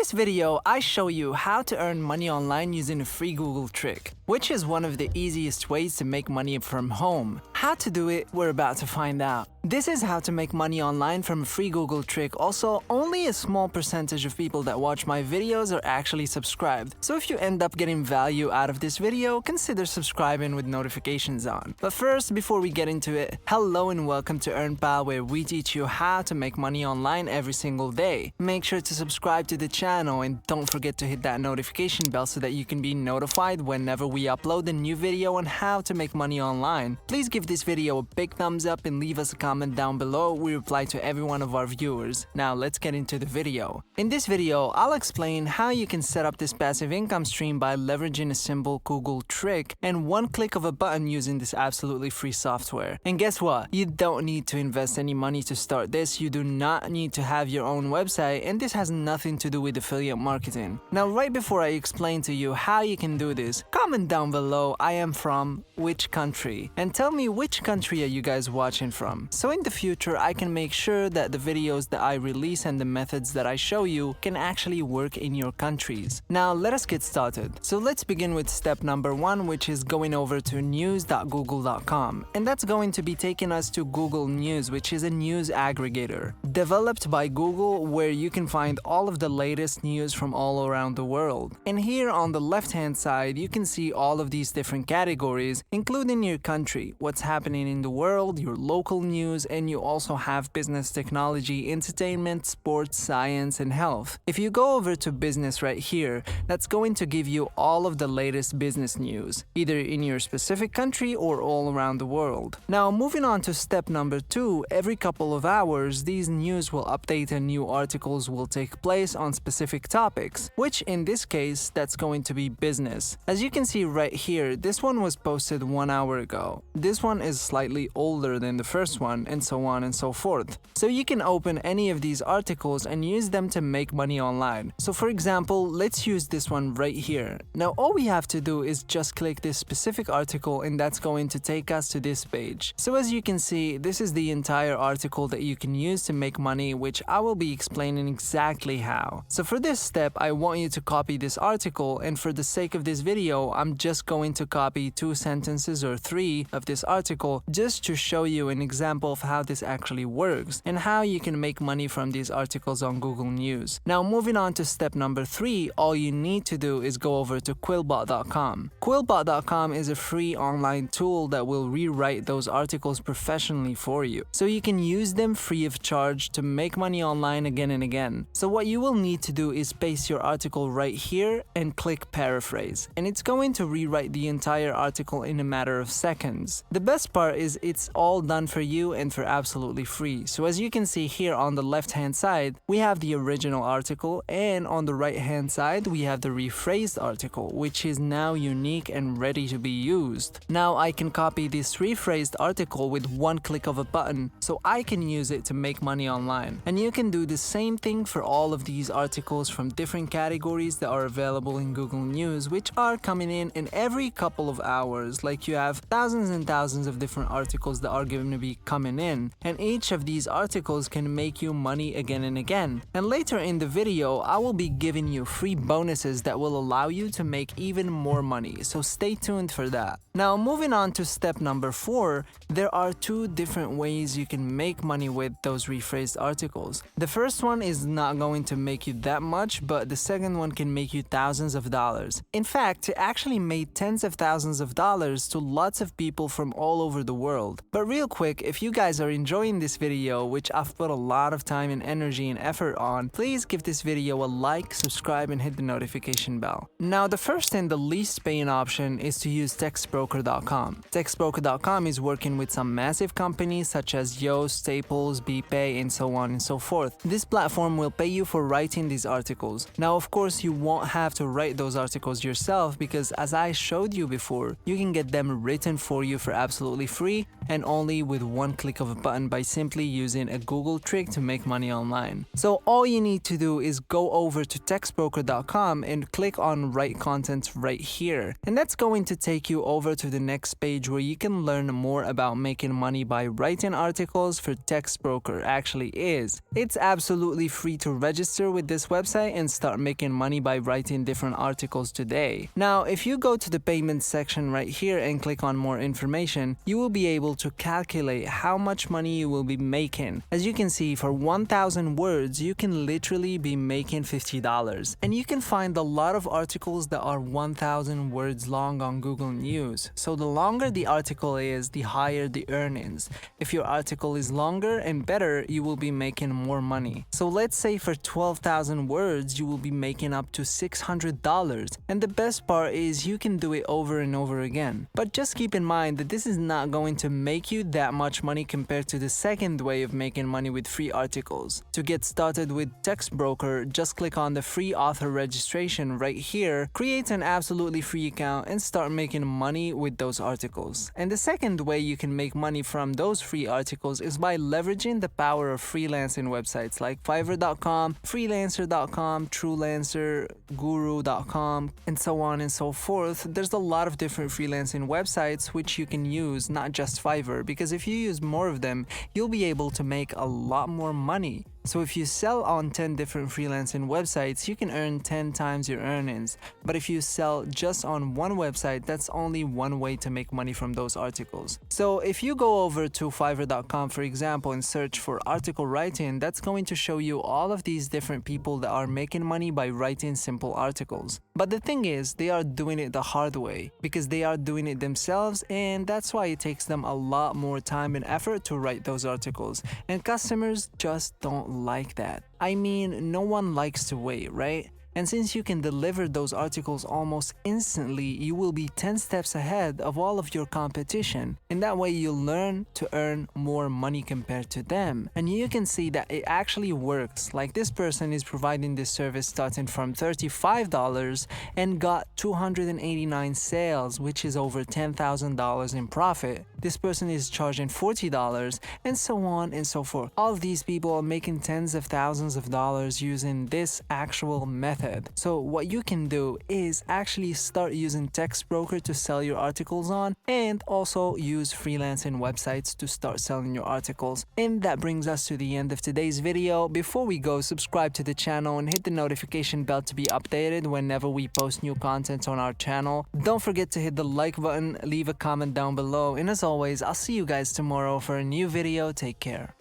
this video, I show you how to earn money online using a free Google trick, which is one of the easiest ways to make money from home. How to do it, we're about to find out. This is how to make money online from a free Google trick. Also, only a small percentage of people that watch my videos are actually subscribed. So if you end up getting value out of this video, consider subscribing with notifications on. But first, before we get into it, hello and welcome to EarnPal, where we teach you how to make money online every single day. Make sure to subscribe to the channel and don't forget to hit that notification bell so that you can be notified whenever we upload a new video on how to make money online. Please give this video a big thumbs up and leave us a comment down below. We reply to every one of our viewers. Now let's get into the video. In this video, I'll explain how you can set up this passive income stream by leveraging a simple Google trick and one click of a button using this absolutely free software. And guess what? You don't need to invest any money to start this. You do not need to have your own website, and this has nothing to do with affiliate marketing. Now, right before I explain to you how you can do this, comment down below I am from which country, and tell me which country are you guys watching from. So in the future, I can make sure that the videos that I release and the methods that I show you can actually work in your countries. Now let us get started. So let's begin with step number 1, which is going over to news.google.com, and that's going to be taking us to Google News, which is a news aggregator developed by Google, where you can find all of the latest news from all around the world. And here on the left hand side, you can see all of these different categories, including your country, what's happening in the world, your local news, and you also have business, technology, entertainment, sports, science, and health. If you go over to business right here, that's going to give you all of the latest business news, either in your specific country or all around the world. Now, moving on to step number 2, every couple of hours, these news will update and new articles will take place on specific topics, which in this case, that's going to be business. As you can see right here, this one was posted 1 hour ago. This one is slightly older than the first one, and so on and so forth. So you can open any of these articles and use them to make money online. So for example, let's use this one right here. Now all we have to do is just click this specific article, and that's going to take us to this page. So as you can see, this is the entire article that you can use to make money, which I will be explaining exactly how. So for this step, I want you to copy this article, and for the sake of this video, I'm just going to copy 2 sentences or 3 of this article just to show you an example of how this actually works and how you can make money from these articles on Google News. Now moving on to step number 3, all you need to do is go over to quillbot.com. Quillbot.com is a free online tool that will rewrite those articles professionally for you, so you can use them free of charge to make money online again and again. So what you will need to do is paste your article right here and click paraphrase, and it's going to rewrite the entire article in a matter of seconds. The best part is it's all done for you and for absolutely free. So as you can see here on the left hand side, we have the original article, and on the right hand side we have the rephrased article, which is now unique and ready to be used. Now I can copy this rephrased article with one click of a button, so I can use it to make money online. And you can do the same thing for all of these articles from different categories that are available in Google News, which are coming in every couple of hours. Like, you have thousands and thousands of different articles that are going to be coming in, and each of these articles can make you money again and again. And later in the video, I will be giving you free bonuses that will allow you to make even more money, so stay tuned for that. Now moving on to step number 4, there are 2 different ways you can make money with those rephrased articles. The first one is not going to make you that much, but the second one can make you thousands of dollars. In fact, it actually made tens of thousands of dollars to lots of people from all over the world. But real quick, if you guys are enjoying this video, which I've put a lot of time and energy and effort on, please give this video a like, subscribe, and hit the notification bell. Now the first and the least paying option is to use Textbroker.com. Textbroker.com is working with some massive companies such as Yoast, Staples, BPay, and so on and so forth. This platform will pay you for writing these articles. Now of course you won't have to write those articles yourself, because as I showed you before, you can get them written for you for absolutely absolutely free and only with one click of a button by simply using a Google trick to make money online. So all you need to do is go over to textbroker.com and click on Write Content right here. And that's going to take you over to the next page where you can learn more about making money by writing articles for Textbroker actually is. It's absolutely free to register with this website and start making money by writing different articles today. Now, if you go to the payment section right here and click on more information, you will be able to calculate how much money you will be making. As you can see, for 1,000 words, you can literally be making $50. And you can find a lot of articles that are 1,000 words long on Google News. So the longer the article is, the higher the earnings. If your article is longer and better, you will be making more money. So let's say for 12,000 words, you will be making up to $600. And the best part is you can do it over and over again. But just keep in mind that this is not going to make you that much money compared to the second way of making money with free articles. To get started with Textbroker, just click on the free author registration right here, create an absolutely free account, and start making money with those articles. And the second way you can make money from those free articles is by leveraging the power of freelancing websites like Fiverr.com, Freelancer.com, Truelancer, Guru.com, and so on and so forth. There's a lot of different freelancing websites which you can use, not just Fiverr, because if you use more of them, you'll be able to make a lot more money. So if you sell on 10 different freelancing websites, you can earn 10 times your earnings. But if you sell just on one website, that's only one way to make money from those articles. So if you go over to Fiverr.com, for example, and search for article writing, that's going to show you all of these different people that are making money by writing simple articles. But the thing is, they are doing it the hard way because they are doing it themselves, and that's why it takes them a lot more time and effort to write those articles. And customers just don't like that. I mean, no one likes to wait, right? And since you can deliver those articles almost instantly, you will be 10 steps ahead of all of your competition. And that way you'll learn to earn more money compared to them. And you can see that it actually works. Like this person is providing this service starting from $35 and got 289 sales, which is over $10,000 in profit. This person is charging $40 and so on and so forth. All of these people are making tens of thousands of dollars using this actual method. So what you can do is actually start using Textbroker to sell your articles on, and also use freelancing websites to start selling your articles. And that brings us to the end of today's video. Before we go, subscribe to the channel and hit the notification bell to be updated whenever we post new content on our channel. Don't forget to hit the like button, leave a comment down below, and as always, I'll see you guys tomorrow for a new video. Take care.